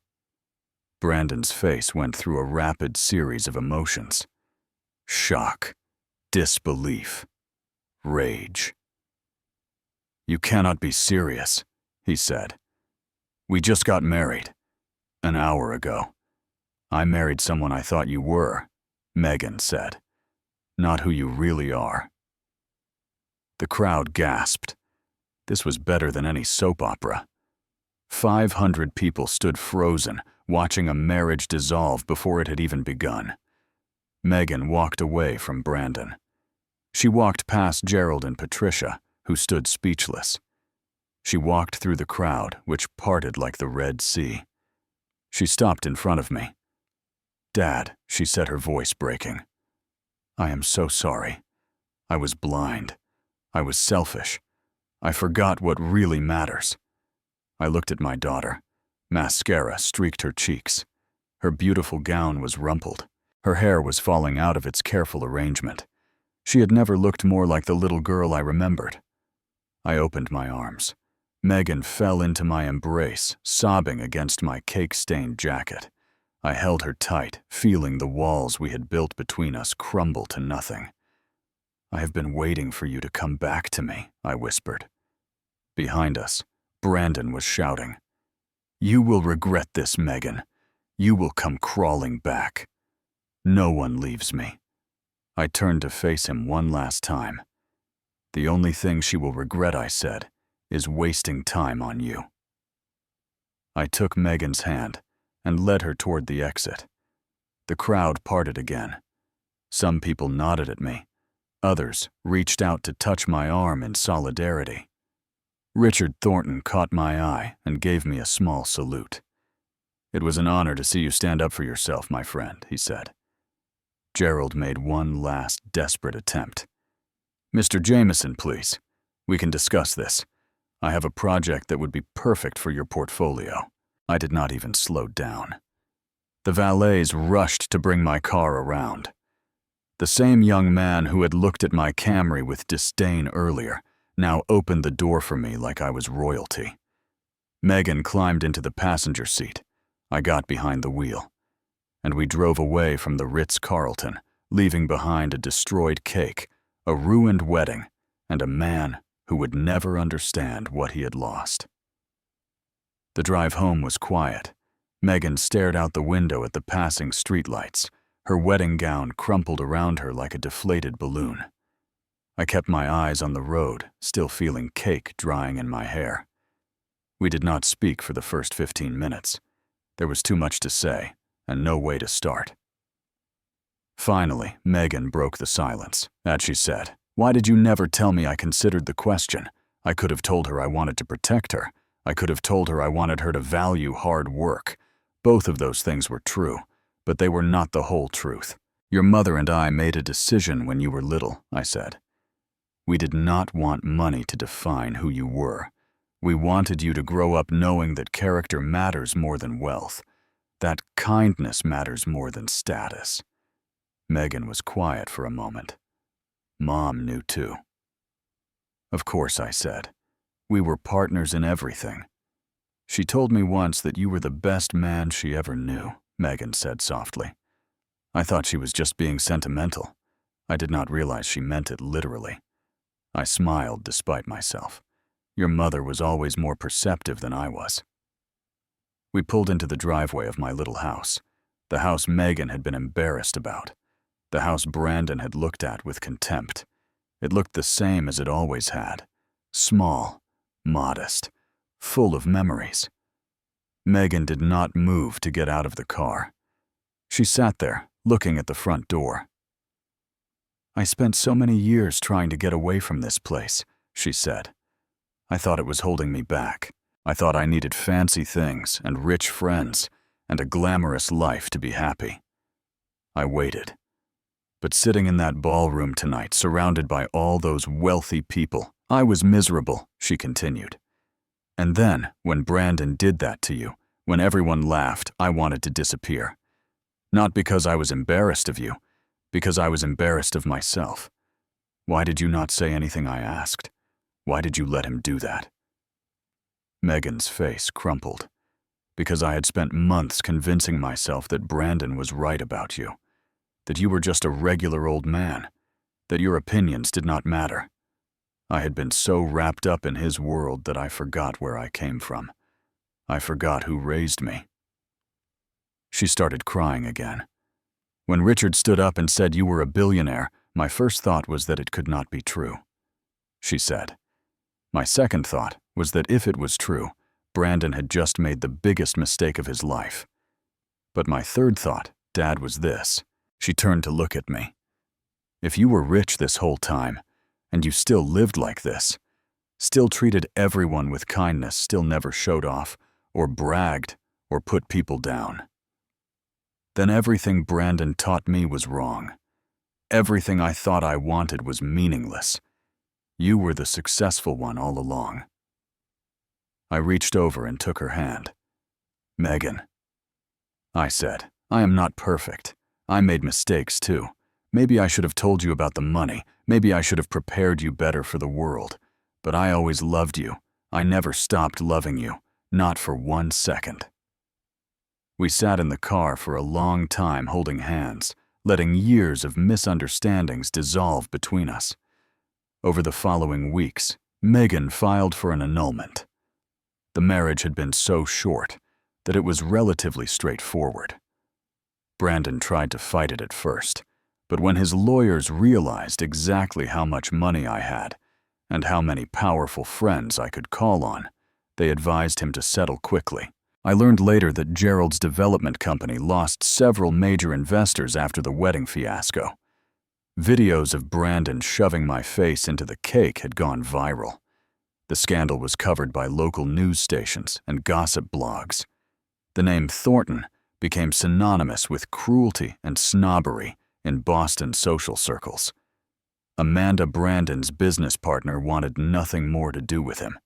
Brandon's face went through a rapid series of emotions. Shock, disbelief, rage. "You cannot be serious," he said. "We just got married. An hour ago. I married someone I thought you were," Megan said. "Not who you really are." The crowd gasped. This was better than any soap opera. 500 people stood frozen, watching a marriage dissolve before it had even begun. Megan walked away from Brandon. She walked past Gerald and Patricia, who stood speechless. She walked through the crowd, which parted like the Red Sea. She stopped in front of me. "Dad," she said, her voice breaking. "I am so sorry. I was blind. I was selfish. I forgot what really matters." I looked at my daughter. Mascara streaked her cheeks. Her beautiful gown was rumpled. Her hair was falling out of its careful arrangement. She had never looked more like the little girl I remembered. I opened my arms. Megan fell into my embrace, sobbing against my cake-stained jacket. I held her tight, feeling the walls we had built between us crumble to nothing. "I have been waiting for you to come back to me," I whispered. Behind us, Brandon was shouting, "You will regret this, Megan. You will come crawling back. No one leaves me." I turned to face him one last time. "The only thing she will regret," I said, "is wasting time on you." I took Megan's hand and led her toward the exit. The crowd parted again. Some people nodded at me. Others reached out to touch my arm in solidarity. Richard Thornton caught my eye and gave me a small salute. "It was an honor to see you stand up for yourself, my friend," he said. Gerald made one last desperate attempt. "Mr. Jameson, please. We can discuss this. I have a project that would be perfect for your portfolio." I did not even slow down. The valets rushed to bring my car around. The same young man who had looked at my Camry with disdain earlier now opened the door for me like I was royalty. Megan climbed into the passenger seat. I got behind the wheel. And we drove away from the Ritz-Carlton, leaving behind a destroyed cake, a ruined wedding, and a man who would never understand what he had lost. The drive home was quiet. Megan stared out the window at the passing streetlights, her wedding gown crumpled around her like a deflated balloon. I kept my eyes on the road, still feeling cake drying in my hair. We did not speak for the first 15 minutes. There was too much to say, and no way to start. Finally, Megan broke the silence, as she said, "Why did you never tell me I considered the question? I could have told her I wanted to protect her. I could have told her I wanted her to value hard work. Both of those things were true, but they were not the whole truth. Your mother and I made a decision when you were little," I said. "We did not want money to define who you were. We wanted you to grow up knowing that character matters more than wealth, that kindness matters more than status." Megan was quiet for a moment. Mom knew too. "Of course," I said. "We were partners in everything." "She told me once that you were the best man she ever knew," Megan said softly. I thought she was just being sentimental. I did not realize she meant it literally. I smiled despite myself. Your mother was always more perceptive than I was. We pulled into the driveway of my little house, the house Megan had been embarrassed about, the house Brandon had looked at with contempt. It looked the same as it always had, small, modest, full of memories. Megan did not move to get out of the car. She sat there, looking at the front door. "I spent so many years trying to get away from this place," she said. "I thought it was holding me back. I thought I needed fancy things and rich friends and a glamorous life to be happy. I waited. But sitting in that ballroom tonight, surrounded by all those wealthy people, I was miserable," she continued. "And then, when Brandon did that to you, when everyone laughed, I wanted to disappear. Not because I was embarrassed of you, because I was embarrassed of myself. Why did you not say anything I asked? Why did you let him do that?" Megan's face crumpled. "Because I had spent months convincing myself that Brandon was right about you, that you were just a regular old man, that your opinions did not matter. I had been so wrapped up in his world that I forgot where I came from. I forgot who raised me." She started crying again. "When Richard stood up and said you were a billionaire, my first thought was that it could not be true," she said. "My second thought was that if it was true, Brandon had just made the biggest mistake of his life. But my third thought, Dad, was this." She turned to look at me. "If you were rich this whole time, and you still lived like this, still treated everyone with kindness, still never showed off, or bragged, or put people down, then everything Brandon taught me was wrong. Everything I thought I wanted was meaningless. You were the successful one all along." I reached over and took her hand. "Megan," I said, "I am not perfect. I made mistakes too. Maybe I should have told you about the money. Maybe I should have prepared you better for the world. But I always loved you. I never stopped loving you, not for 1 second." We sat in the car for a long time holding hands, letting years of misunderstandings dissolve between us. Over the following weeks, Megan filed for an annulment. The marriage had been so short that it was relatively straightforward. Brandon tried to fight it at first, but when his lawyers realized exactly how much money I had and how many powerful friends I could call on, they advised him to settle quickly. I learned later that Gerald's development company lost several major investors after the wedding fiasco. Videos of Brandon shoving my face into the cake had gone viral. The scandal was covered by local news stations and gossip blogs. The name Thornton became synonymous with cruelty and snobbery in Boston social circles. Amanda Brandon's business partner wanted nothing more to do with him.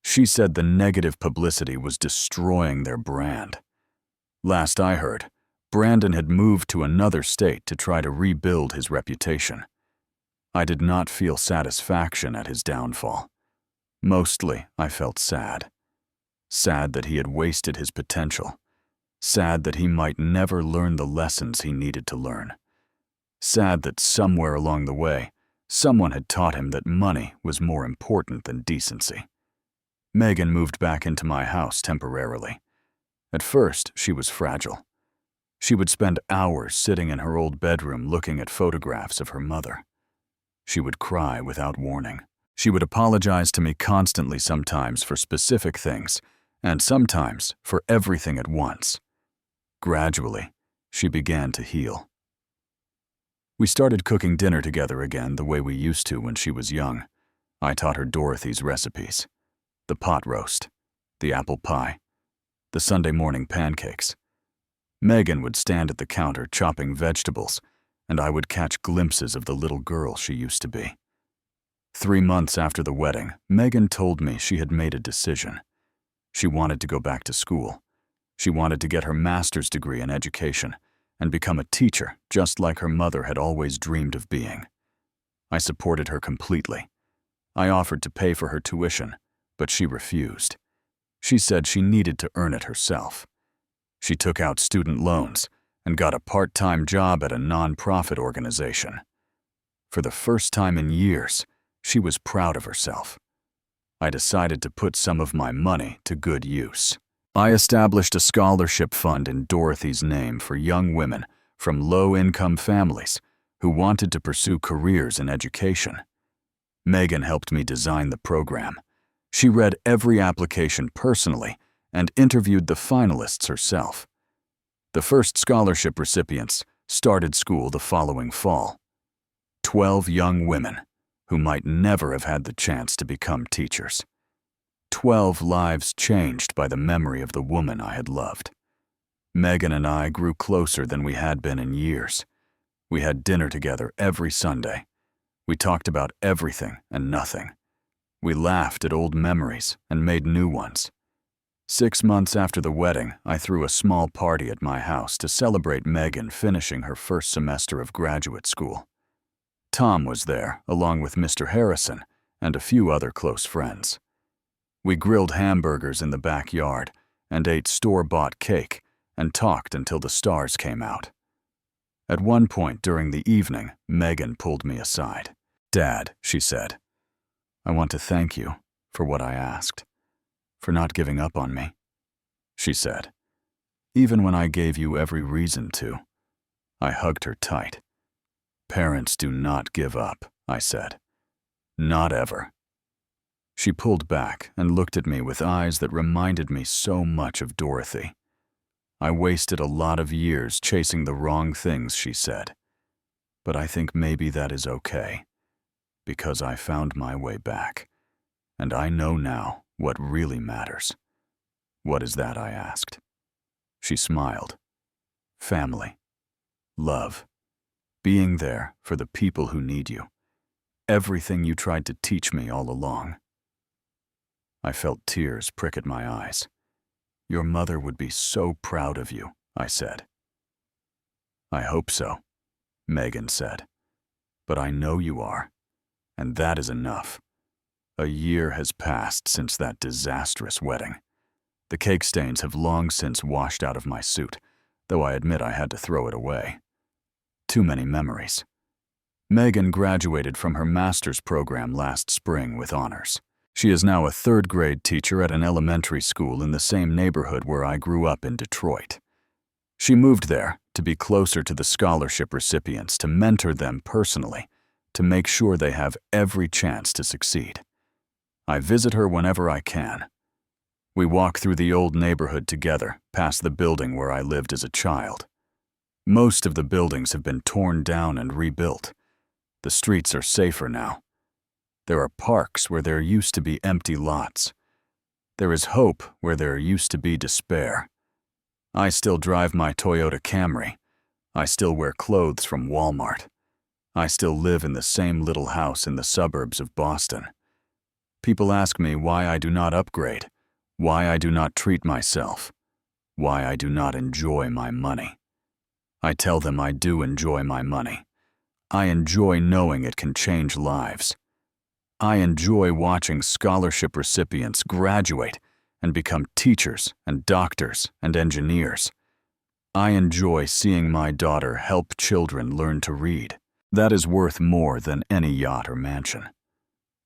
She said the negative publicity was destroying their brand. Last I heard, Brandon had moved to another state to try to rebuild his reputation. I did not feel satisfaction at his downfall. Mostly, I felt sad. Sad that he had wasted his potential. Sad that he might never learn the lessons he needed to learn. Sad that somewhere along the way, someone had taught him that money was more important than decency. Megan moved back into my house temporarily. At first, she was fragile. She would spend hours sitting in her old bedroom looking at photographs of her mother. She would cry without warning. She would apologize to me constantly sometimes for specific things, and sometimes for everything at once. Gradually, she began to heal. We started cooking dinner together again the way we used to when she was young. I taught her Dorothy's recipes. The pot roast, the apple pie, the Sunday morning pancakes. Megan would stand at the counter chopping vegetables, and I would catch glimpses of the little girl she used to be. 3 months after the wedding, Megan told me she had made a decision. She wanted to go back to school. She wanted to get her master's degree in education and become a teacher, just like her mother had always dreamed of being. I supported her completely. I offered to pay for her tuition, but she refused. She said she needed to earn it herself. She took out student loans and got a part-time job at a non-profit organization. For the first time in years, she was proud of herself. I decided to put some of my money to good use. I established a scholarship fund in Dorothy's name for young women from low-income families who wanted to pursue careers in education. Megan helped me design the program. She read every application personally and interviewed the finalists herself. The first scholarship recipients started school the following fall. 12 young women who might never have had the chance to become teachers. 12 lives changed by the memory of the woman I had loved. Megan and I grew closer than we had been in years. We had dinner together every Sunday. We talked about everything and nothing. We laughed at old memories and made new ones. 6 months after the wedding, I threw a small party at my house to celebrate Megan finishing her first semester of graduate school. Tom was there, along with Mr. Harrison and a few other close friends. We grilled hamburgers in the backyard and ate store-bought cake and talked until the stars came out. At one point during the evening, Megan pulled me aside. "Dad," she said, "I want to thank you for what I asked, for not giving up on me," she said, "even when I gave you every reason to." I hugged her tight. "Parents do not give up," I said. "Not ever." She pulled back and looked at me with eyes that reminded me so much of Dorothy. "I wasted a lot of years chasing the wrong things," she said. "But I think maybe that is okay, because I found my way back, and I know now what really matters." "What is that?" I asked. She smiled. "Family. Love. Being there for the people who need you. Everything you tried to teach me all along." I felt tears prick at my eyes. "Your mother would be so proud of you," I said. "I hope so," Megan said. "But I know you are, and that is enough." A year has passed since that disastrous wedding. The cake stains have long since washed out of my suit, though I admit I had to throw it away. Too many memories. Megan graduated from her master's program last spring with honors. She is now a third-grade teacher at an elementary school in the same neighborhood where I grew up in Detroit. She moved there to be closer to the scholarship recipients, to mentor them personally, to make sure they have every chance to succeed. I visit her whenever I can. We walk through the old neighborhood together, past the building where I lived as a child. Most of the buildings have been torn down and rebuilt. The streets are safer now. There are parks where there used to be empty lots. There is hope where there used to be despair. I still drive my Toyota Camry. I still wear clothes from Walmart. I still live in the same little house in the suburbs of Boston. People ask me why I do not upgrade, why I do not treat myself, why I do not enjoy my money. I tell them I do enjoy my money. I enjoy knowing it can change lives. I enjoy watching scholarship recipients graduate and become teachers and doctors and engineers. I enjoy seeing my daughter help children learn to read. That is worth more than any yacht or mansion.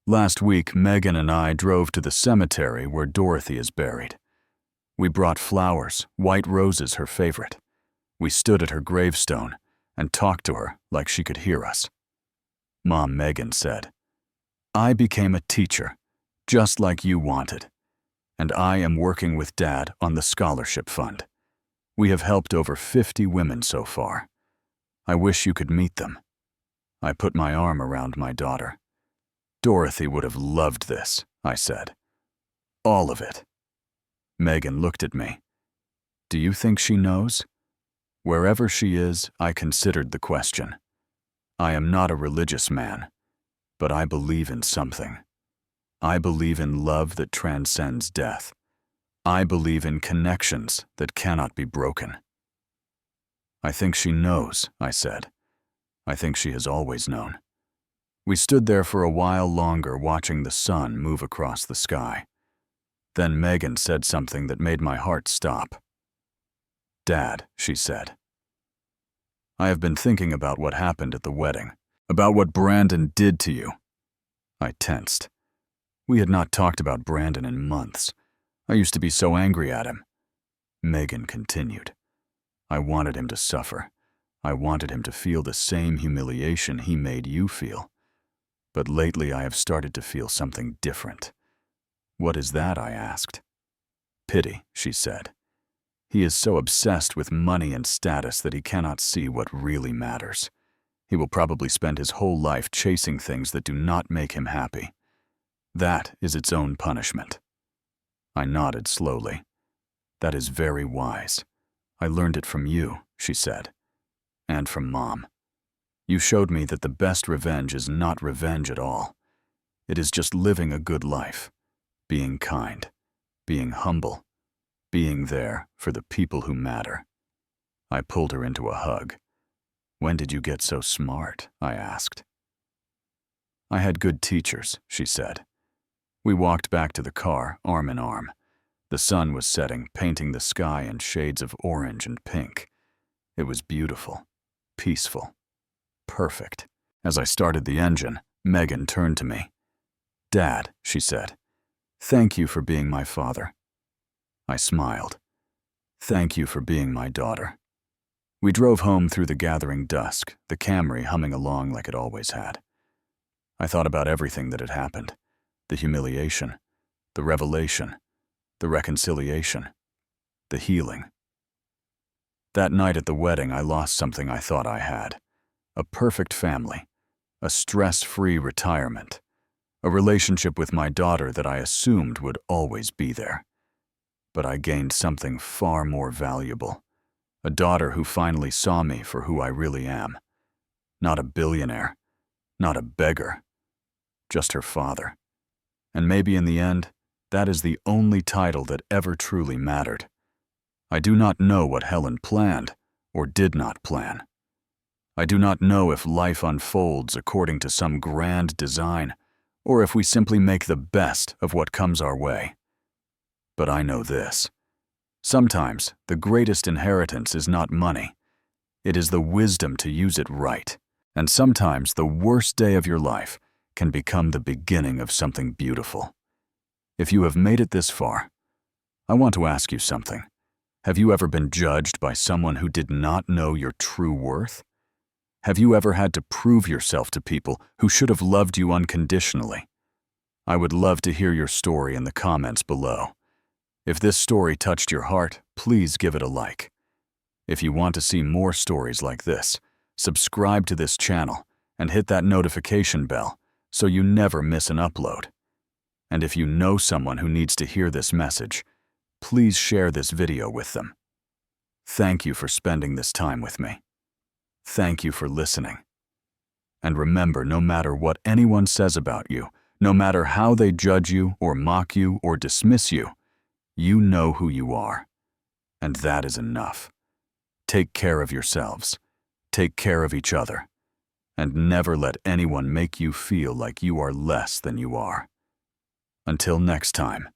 Last week, Megan and I drove to the cemetery where Dorothy is buried. We brought flowers, white roses her favorite. We stood at her gravestone and talked to her like she could hear us. Mom Megan said, "I became a teacher, just like you wanted, and I am working with Dad on the scholarship fund. We have helped over 50 women so far. I wish you could meet them." I put my arm around my daughter. "Dorothy would have loved this," I said. "All of it." Megan looked at me. "Do you think she knows?" Wherever she is, I considered the question. I am not a religious man. But I believe in something. I believe in love that transcends death. I believe in connections that cannot be broken. I think she knows, I said. I think she has always known. We stood there for a while longer watching the sun move across the sky. Then Megan said something that made my heart stop. "Dad," she said, "I have been thinking about what happened at the wedding, about what Brandon did to you." I tensed. We had not talked about Brandon in months. I used to be so angry at him. Megan continued. I wanted him to suffer. I wanted him to feel the same humiliation he made you feel. But lately I have started to feel something different. What is that? I asked. Pity, she said. He is so obsessed with money and status that he cannot see what really matters. He will probably spend his whole life chasing things that do not make him happy. That is its own punishment. I nodded slowly. That is very wise. I learned it from you, she said, and from Mom. You showed me that the best revenge is not revenge at all. It is just living a good life, being kind, being humble, being there for the people who matter. I pulled her into a hug. When did you get so smart? I asked. I had good teachers, she said. We walked back to the car, arm in arm. The sun was setting, painting the sky in shades of orange and pink. It was beautiful, peaceful, perfect. As I started the engine, Megan turned to me. Dad, she said, thank you for being my father. I smiled. Thank you for being my daughter. We drove home through the gathering dusk, the Camry humming along like it always had. I thought about everything that had happened. The humiliation, the revelation, the reconciliation, the healing. That night at the wedding, I lost something I thought I had. A perfect family, a stress-free retirement, a relationship with my daughter that I assumed would always be there. But I gained something far more valuable, a daughter who finally saw me for who I really am. Not a billionaire, not a beggar, just her father. And maybe in the end, that is the only title that ever truly mattered. I do not know what Helen planned or did not plan. I do not know if life unfolds according to some grand design or if we simply make the best of what comes our way. But I know this. Sometimes the greatest inheritance is not money. It is the wisdom to use it right. And sometimes the worst day of your life can become the beginning of something beautiful. If you have made it this far, I want to ask you something. Have you ever been judged by someone who did not know your true worth? Have you ever had to prove yourself to people who should have loved you unconditionally? I would love to hear your story in the comments below. If this story touched your heart, please give it a like. If you want to see more stories like this, subscribe to this channel and hit that notification bell so you never miss an upload. And if you know someone who needs to hear this message, please share this video with them. Thank you for spending this time with me. Thank you for listening. And remember, no matter what anyone says about you, no matter how they judge you or mock you or dismiss you, you know who you are. And that is enough. Take care of yourselves. Take care of each other. And never let anyone make you feel like you are less than you are. Until next time.